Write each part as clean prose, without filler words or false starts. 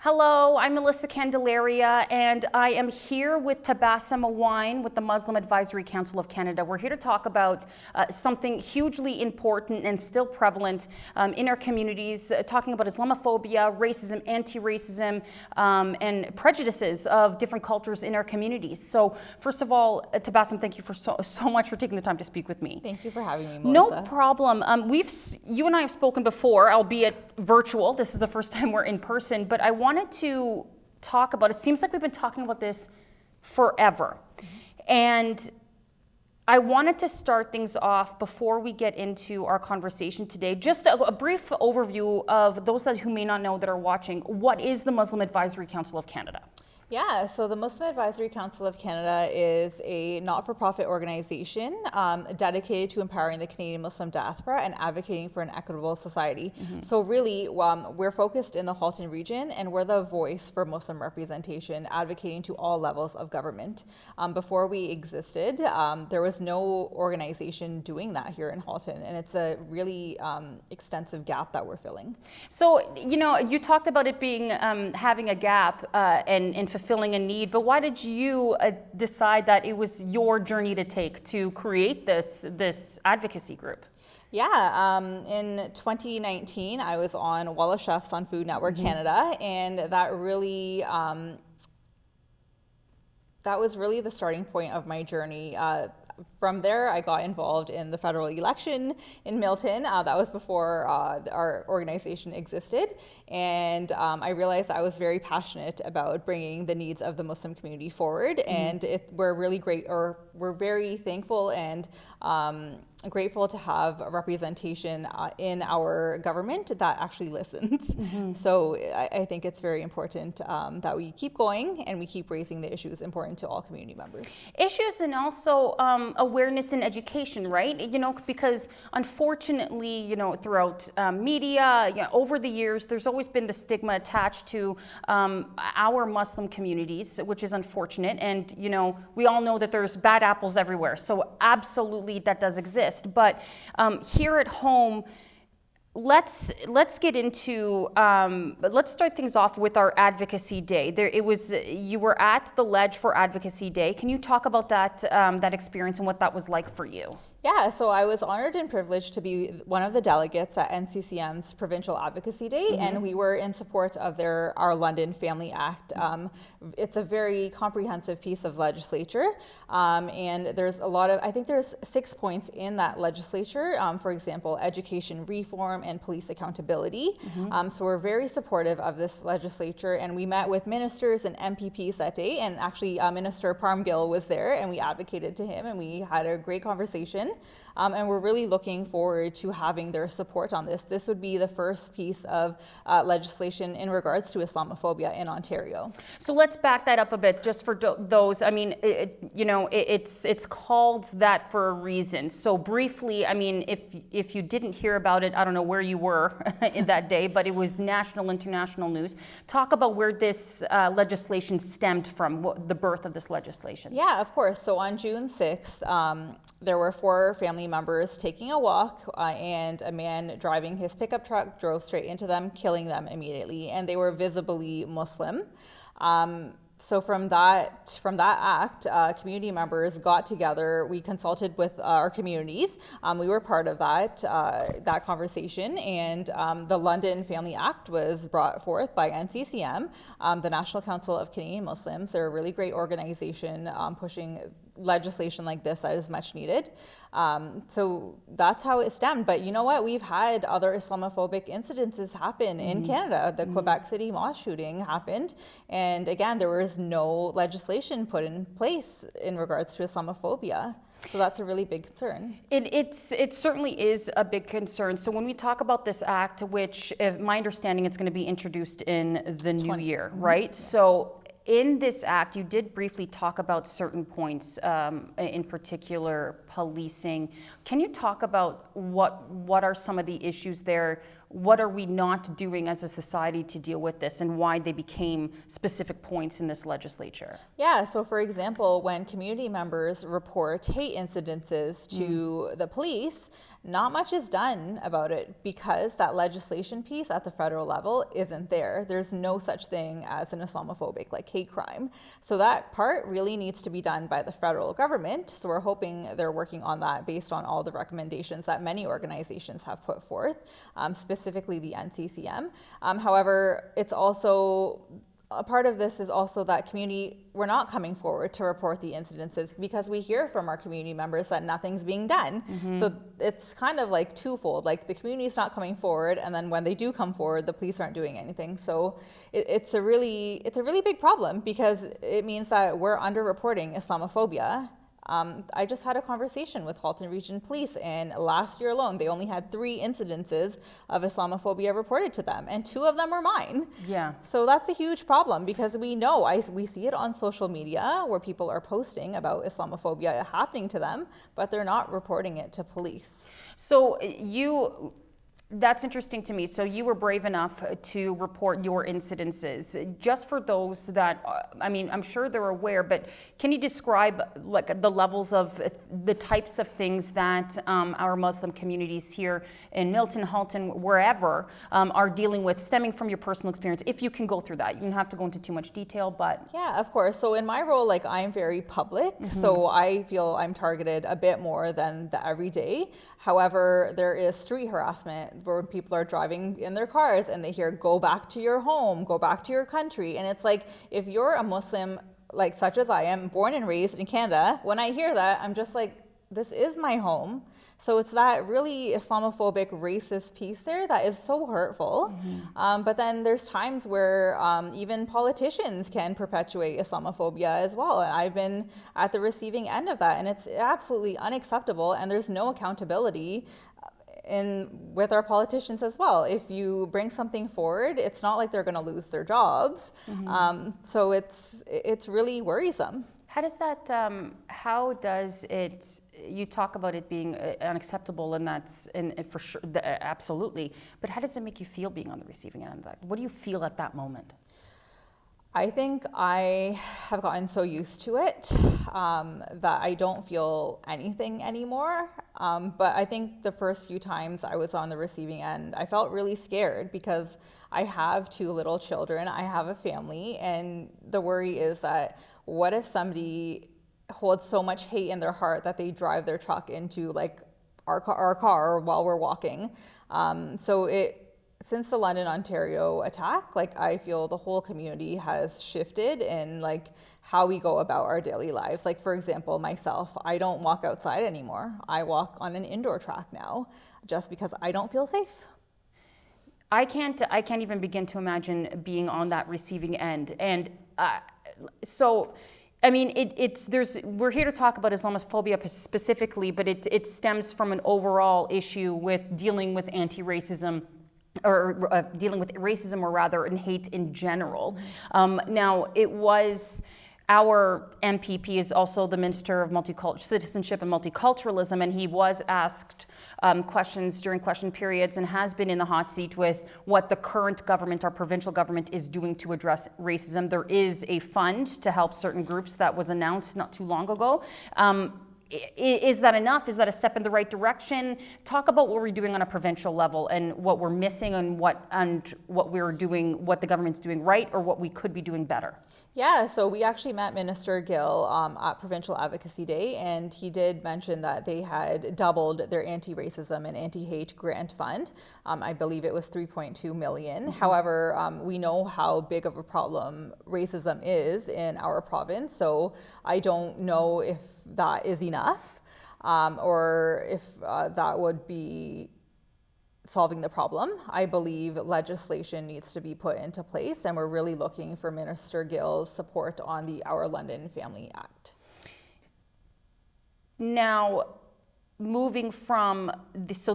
Hello, I'm Melissa Candelaria, and I am here with Tabassum Wyne with the Muslim Advisory Council of Canada. We're here to talk about something hugely important and still prevalent in our communities, talking about Islamophobia, racism, anti-racism, and prejudices of different cultures in our communities. So first of all, Tabassum, thank you for so much for taking the time to speak with me. Thank you for having me, Melissa. No problem. You and I have spoken before, albeit virtual. This is the first time we're in person, but I wanted to talk about, it seems like we've been talking about this forever. And I wanted to start things off before we get into our conversation today. Just a brief overview of those who may not know that are watching. What is the Muslim Advisory Council of Canada? Yeah, so the Muslim Advisory Council of Canada is a not-for-profit organization dedicated to empowering the Canadian Muslim diaspora and advocating for an equitable society. So really, we're focused in the Halton region, and we're the voice for Muslim representation, advocating to all levels of government. Before we existed, there was no organization doing that here in Halton, and it's a really extensive gap that we're filling. So, you talked about it being having a gap and fulfilling a need, but why did you decide that it was your journey to take to create this advocacy group? Yeah, in 2019, I was on Walla Chefs on Food Network Canada, and that was really the starting point of my journey. From there, I got involved in the federal election in Milton. That was before our organization existed. And I realized I was very passionate about bringing the needs of the Muslim community forward. And we're very thankful and grateful to have a representation in our government that actually listens. So I think it's very important that we keep going and we keep raising the issues important to all community members. Issues and also awareness in education, right? Because unfortunately, throughout media, over the years, there's always been the stigma attached to our Muslim communities, which is unfortunate. And, we all know that there's bad apples everywhere. So absolutely that does exist. But here at home, let's get into let's start things off with our Advocacy Day. You were at the Ledge for Advocacy Day. Can you talk about that experience and what that was like for you? Yeah, so I was honored and privileged to be one of the delegates at NCCM's Provincial Advocacy Day, and we were in support of our London Family Act. It's a very comprehensive piece of legislature, and there's I think there's 6 points in that legislature, for example, education reform and police accountability. So we're very supportive of this legislature, and we met with ministers and MPPs that day, and actually Minister Parmgill was there, and we advocated to him, and we had a great conversation. And we're really looking forward to having their support on this. This would be the first piece of legislation in regards to Islamophobia in Ontario. So let's back that up a bit, just for those. I mean, it's called that for a reason. So briefly, I mean, if you didn't hear about it, I don't know where you were in that day, but it was national, international news. Talk about where this legislation stemmed from, the birth of this legislation. Yeah, of course. So on June 6th, there were 4 family members taking a walk, and a man driving his pickup truck drove straight into them, killing them immediately, and they were visibly Muslim. So from that act, community members got together. We consulted with our communities. We were part of that conversation, and the London Family Act was brought forth by NCCM, the National Council of Canadian Muslims. They're a really great organization pushing legislation like this that is much needed. So that's how it stemmed. But you know what? We've had other Islamophobic incidences happen in Canada. The Quebec City mosque shooting happened. And again, there was no legislation put in place in regards to Islamophobia. So that's a really big concern. It certainly is a big concern. So when we talk about this act, which, if my understanding, it's going to be introduced in the new year, right? Yes. So in this act, you did briefly talk about certain points, in particular policing. Can you talk about what are some of the issues there what are we not doing as a society to deal with this, and why they became specific points in this legislature? Yeah, so for example, when community members report hate incidences to the police, not much is done about it because that legislation piece at the federal level isn't there. There's no such thing as an Islamophobic like hate crime. So that part really needs to be done by the federal government. So we're hoping they're working on that based on all the recommendations that many organizations have put forth, specifically the NCCM. However, it's also a part of this is also that community, we're not coming forward to report the incidences because we hear from our community members that nothing's being done. So it's kind of like twofold, like the community's not coming forward, and then when they do come forward, the police aren't doing anything. So it's a really big problem because it means that we're underreporting Islamophobia. I just had a conversation with Halton Region Police, and last year alone, they only had 3 incidences of Islamophobia reported to them, and 2 of them were mine. Yeah. So that's a huge problem because we know, we see it on social media where people are posting about Islamophobia happening to them, but they're not reporting it to police. So that's interesting to me. So you were brave enough to report your incidences. Just for those that, I mean, I'm sure they're aware, but can you describe like the levels of the types of things that our Muslim communities here in Milton, Halton, wherever are dealing with, stemming from your personal experience? If you can go through that, you don't have to go into too much detail, but. Yeah, of course. So in my role, like I'm very public, so I feel I'm targeted a bit more than the everyday. However, there is street harassment where people are driving in their cars and they hear, go back to your home, go back to your country. And it's like, if you're a Muslim, like such as I am, born and raised in Canada, when I hear that, I'm just like, this is my home. So it's that really Islamophobic, racist piece there that is so hurtful. But then there's times where even politicians can perpetuate Islamophobia as well. And I've been at the receiving end of that, and it's absolutely unacceptable. And there's no accountability with our politicians as well. If you bring something forward, it's not like they're going to lose their jobs. So it's really worrisome. How does that, how does it, you talk about it being unacceptable, and that's, and for sure, absolutely, but how does it make you feel being on the receiving end of that? What do you feel at that moment? I think I have gotten so used to it that I don't feel anything anymore. But I think the first few times I was on the receiving end, I felt really scared because I have 2 little children, I have a family, and the worry is that what if somebody holds so much hate in their heart that they drive their truck into like our car while we're walking. Since the London, Ontario attack, like I feel the whole community has shifted in like how we go about our daily lives. Like for example, myself, I don't walk outside anymore. I walk on an indoor track now just because I don't feel safe. I can't even begin to imagine being on that receiving end. And so, I mean, we're here to talk about Islamophobia specifically, but it stems from an overall issue with dealing with anti-racism, or dealing with racism, or rather in hate in general. Now, it was our MPP is also the Minister of Citizenship and Multiculturalism, and he was asked questions during question periods and has been in the hot seat with what the current government, our provincial government, is doing to address racism. There is a fund to help certain groups that was announced not too long ago. Is that enough? Is that a step in the right direction? Talk about what we're doing on a provincial level and what we're missing, and what we're doing, what the government's doing right, or what we could be doing better. Yeah, so we actually met Minister Gill at Provincial Advocacy Day, and he did mention that they had doubled their anti-racism and anti-hate grant fund. I believe it was $3.2 million. However, we know how big of a problem racism is in our province, so I don't know if that is enough, or if that would be solving the problem. I believe legislation needs to be put into place, and we're really looking for Minister Gill's support on the Our London Family Act. Now, moving from this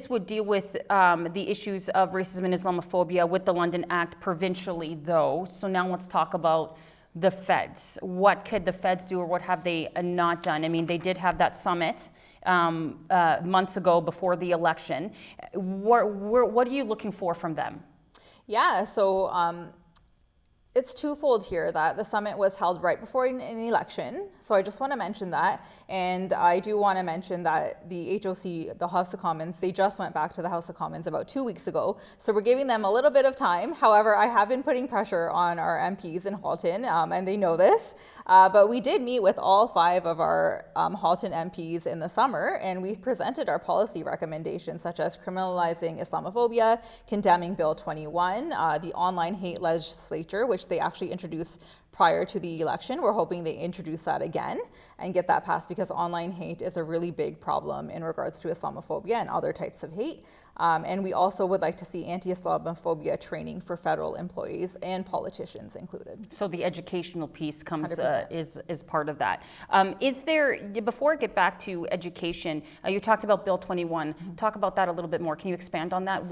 would deal with the issues of racism and Islamophobia with the London Act provincially, though. So now let's talk about the feds. What could the feds do, or what have they not done? I mean, they did have that summit months ago before the election. What are you looking for from them? Yeah, so it's twofold here that the summit was held right before an election. So I just want to mention that. And I do want to mention that the HOC, the House of Commons, they just went back to the House of Commons about 2 weeks ago. So we're giving them a little bit of time. However, I have been putting pressure on our MPs in Halton, and they know this. But we did meet with all 5 of our Halton MPs in the summer, and we presented our policy recommendations, such as criminalizing Islamophobia, condemning Bill 21, the online hate legislature, which they actually introduced prior to the election. We're hoping they introduce that again and get that passed, because online hate is a really big problem in regards to Islamophobia and other types of hate. And we also would like to see anti-Islamophobia training for federal employees and politicians included. So the educational piece comes is part of that. Is there, before I get back to education, you talked about Bill 21. Talk about that a little bit more. Can you expand on that?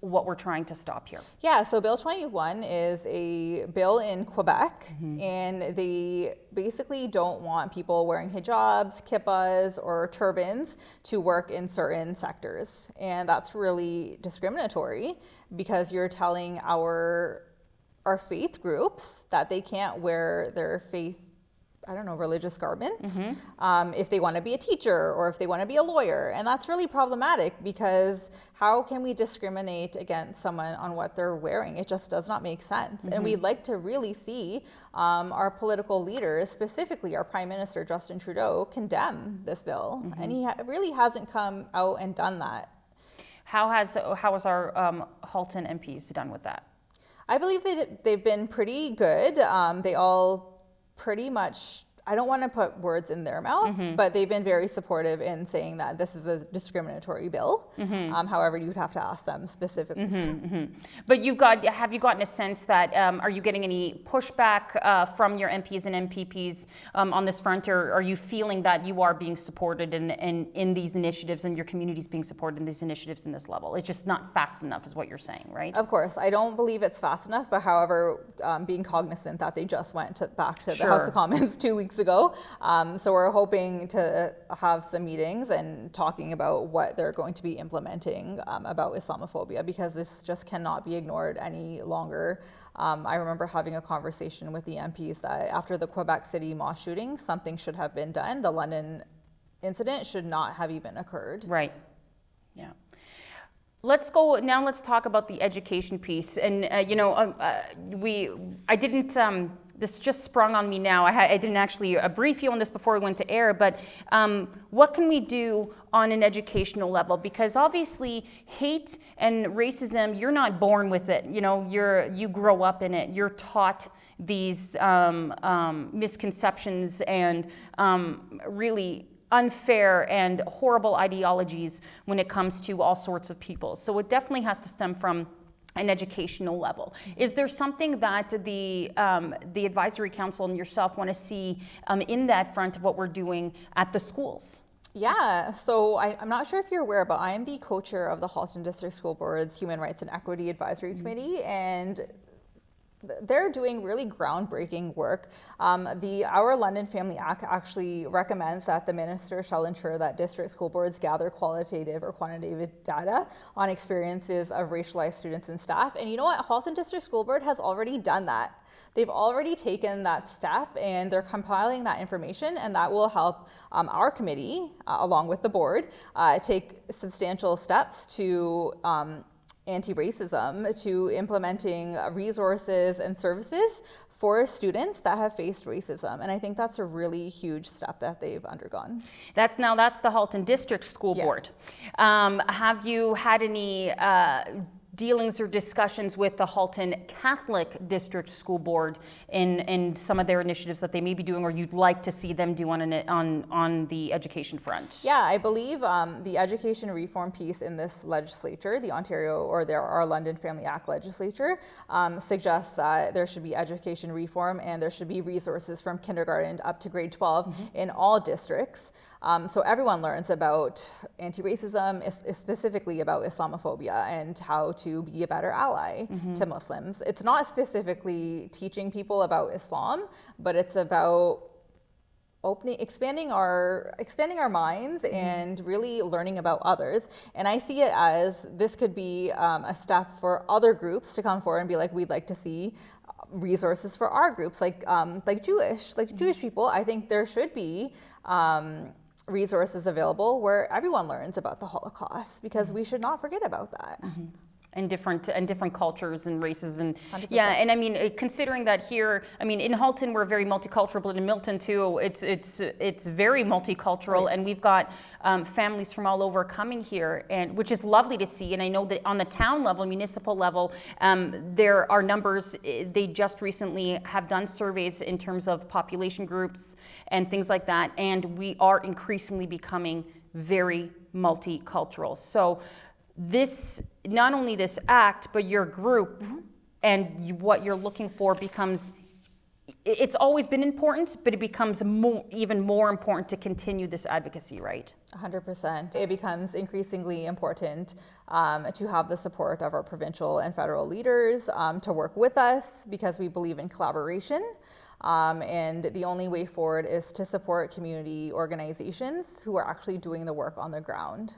What we're trying to stop here? Yeah, so Bill 21 is a bill in Quebec, and they basically don't want people wearing hijabs, kippas, or turbans to work in certain sectors. And that's really discriminatory, because you're telling our faith groups that they can't wear their faith, religious garments, if they want to be a teacher or if they want to be a lawyer. And that's really problematic, because how can we discriminate against someone on what they're wearing? It just does not make sense. And we'd like to really see our political leaders, specifically our Prime Minister, Justin Trudeau, condemn this bill. And he really hasn't come out and done that. How has our Halton MPs done with that? I believe they've been pretty good. They all pretty much, I don't want to put words in their mouth, but they've been very supportive in saying that this is a discriminatory bill. However, you'd have to ask them specifically. But have you gotten a sense that, are you getting any pushback from your MPs and MPPs on this front, or are you feeling that you are being supported in these initiatives, and your community's being supported in these initiatives in this level? It's just not fast enough is what you're saying, right? Of course, I don't believe it's fast enough, but however, being cognizant that they just went back to the House of Commons 2 weeks ago. So we're hoping to have some meetings and talking about what they're going to be implementing about Islamophobia, because this just cannot be ignored any longer. I remember having a conversation with the MPs that after the Quebec City mosque shooting, something should have been done. The London incident should not have even occurred. Right. Yeah. Let's talk about the education piece. And, this just sprung on me now. I didn't actually brief you on this before we went to air, but what can we do on an educational level? Because obviously hate and racism, you're not born with it. You grow up in it. You're taught these misconceptions and really unfair and horrible ideologies when it comes to all sorts of people. So it definitely has to stem from an educational level. Is there something that the Advisory Council and yourself want to see in that front of what we're doing at the schools? Yeah, so I'm not sure if you're aware, but I am the co-chair of the Halton District School Board's Human Rights and Equity Advisory Committee, and they're doing really groundbreaking work. Our London Family Act actually recommends that the minister shall ensure that district school boards gather qualitative or quantitative data on experiences of racialized students and staff. And you know what? Halton District School Board has already done that. They've already taken that step, and they're compiling that information, and that will help our committee, along with the board, take substantial steps to anti-racism, to implementing resources and services for students that have faced racism. And I think that's a really huge step that they've undergone. That's the Halton District School Board. Have you had any dealings or discussions with the Halton Catholic District School Board in some of their initiatives that they may be doing, or you'd like to see them do on the education front? Yeah, I believe the education reform piece in this legislature, the Ontario or our London Family Act legislature, suggests that there should be education reform and there should be resources from kindergarten up to grade 12 in all districts. So everyone learns about anti-racism, specifically about Islamophobia and how to be a better ally to Muslims. It's not specifically teaching people about Islam, but it's about expanding our minds and really learning about others. And I see it as this could be a step for other groups to come forward and be like, we'd like to see resources for our groups, like Jewish people. I think there should be resources available where everyone learns about the Holocaust, because we should not forget about that. And different cultures and races, and 100%. yeah, and I mean, considering that here, I mean, in Halton we're very multicultural, but in Milton too, it's very multicultural, and we've got families from all over coming here, and which is lovely to see. And I know that on the town level, municipal level, there are numbers. They just recently have done surveys in terms of population groups and things like that, and we are increasingly becoming very multicultural. So this, not only this act, but your group and what you're looking for becomes, it's always been important, but it becomes even more important to continue this advocacy, right? 100%. It becomes increasingly important to have the support of our provincial and federal leaders to work with us, because we believe in collaboration. And the only way forward is to support community organizations who are actually doing the work on the ground.